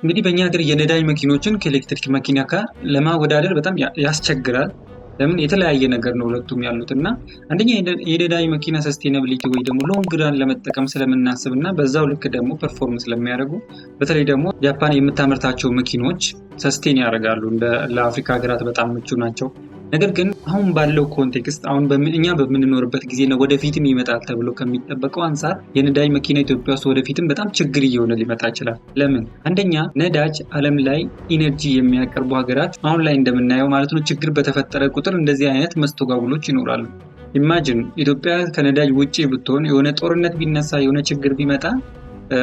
እንግዲህ በእኛ ሀገር የነዳጅ መኪኖችን ከኤሌክትሪክ መኪና ጋር ለማወዳደር በጣም ያስቸግራል። ለምን? የተለያየ ነገር ነው ሁለቱም ያሉት እና አንደኛ የነዳጅ መኪና ሰስቴናብሊቲ ወይ ደግሞ ሎንግ ራን ለመጠቀም ስለምናስብ እና በዛው ልክ ደግሞ ፐርፎርም ስለሚያደርጉ በተለይ ደግሞ ጃፓን የምታመርታቸው መኪኖች ሰስቴን ያደርጋሉ። ለአፍሪካ ሀገራት በጣም ምቹ ናቸው። ነገር ግን አሁን ባለው ኮንቴክስት አሁን እኛ በምንኖርበት ጊዜ ነው ወደፊትም ይመጣል ተብሎ ከሚጠበቀው አንፃር የነዳጅ መኪና ኢትዮጵያ ውስጥ ወደፊትም በጣም ችግር እየሆነ ሊመጣ ይችላል። ለምን? አንደኛ ነዳጅ ዓለም ላይ ኢነርጂ የሚያቀርቡ ሀገራት አሁን ላይ እንደምናየው ማለት ነው ችግር በተፈጠረ ቁጥር እንደዚህ አይነት መስተጓጉሎች ይኖራሉ። ኢማጂን ኢትዮጵያ ከነዳጅ ውጪ ብትሆን የሆነ ጦርነት ቢነሳ የሆነ ችግር ቢመጣ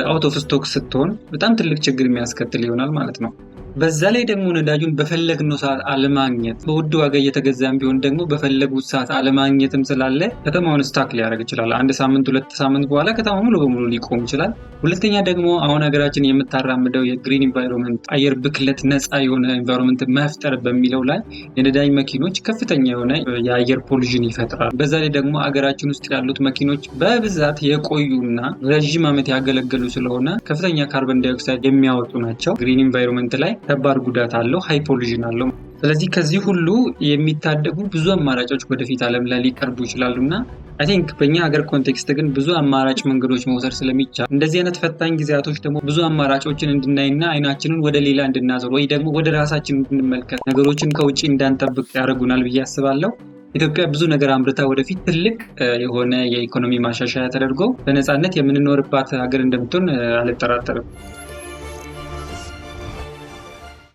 አውት ኦፍ ስቶክ ስትሆን በጣም ትልቅ ችግር የሚያስከትል ይሆናል ማለት ነው። በዛ ላይ ደግሞ ነዳጁን በፈለግነው ሰዓት አለማግኘት በውድ ዋጋ እየተገዛም ቢሆን ደግሞ በፈለጉት ሰዓት አለማግኘትም ስላለ ከተማውን ስታክ ሊያደርግ ይችላል። አንድ ሳምንት 2 ሳምንት በኋላ ከተማው ሙሉ በሙሉ ሊቆም ይችላል። ሁለተኛ ደግሞ አሁን ሀገራችን የምታራምደው የግሪን ኢንቫይሮንመንት አየር ብክለት ነፃ የሆነ ኢንቫይሮንመንት መፍጠር በሚለው ላይ የነዳጅ መኪኖች ከፍተኛ የሆነ የአየር ፖሉሽን ይፈጥራል። በዛ ላይ ደግሞ ሀገራችን ውስጥ ያሉት መኪኖች በብዛት የቆዩና ረዥም ዓመት ያገለገሉ ስለሆነ ከፍተኛ ካርበን ዳይኦክሳይድ የሚያወጡ ናቸው። ግሪን ኢንቫይሮንመንት ላይ ከባድ ጉዳት አለው፣ ሃይ ፖሉሽን አለው። ስለዚህ ከዚህ ሁሉ የሚታደጉ ብዙ አማራጮች ወደፊት ዓለም ላይ ሊቀርቡ ይችላሉና አይ ቲንክ በእኛ ሀገር ኮንቴክስት ግን ብዙ አማራጭ መንገዶች መውሰድ ስለሚቻል እንደዚህ አይነት ፈታኝ ጊዜያቶች ደግሞ ብዙ አማራጮችን እንድናይና አይናችንን ወደ ሌላ እንድናዞር ወይ ደግሞ ወደ ራሳችን እንድንመልከት ነገሮችን ከውጭ እንዳንጠብቅ ያደርጉናል ብዬ አስባለሁ። ኢትዮጵያ ብዙ ነገር አምርታ ወደፊት ትልቅ የሆነ የኢኮኖሚ ማሻሻያ ተደርጎ በነፃነት የምንኖርባት ሀገር እንደምትሆን አልጠራጠርም።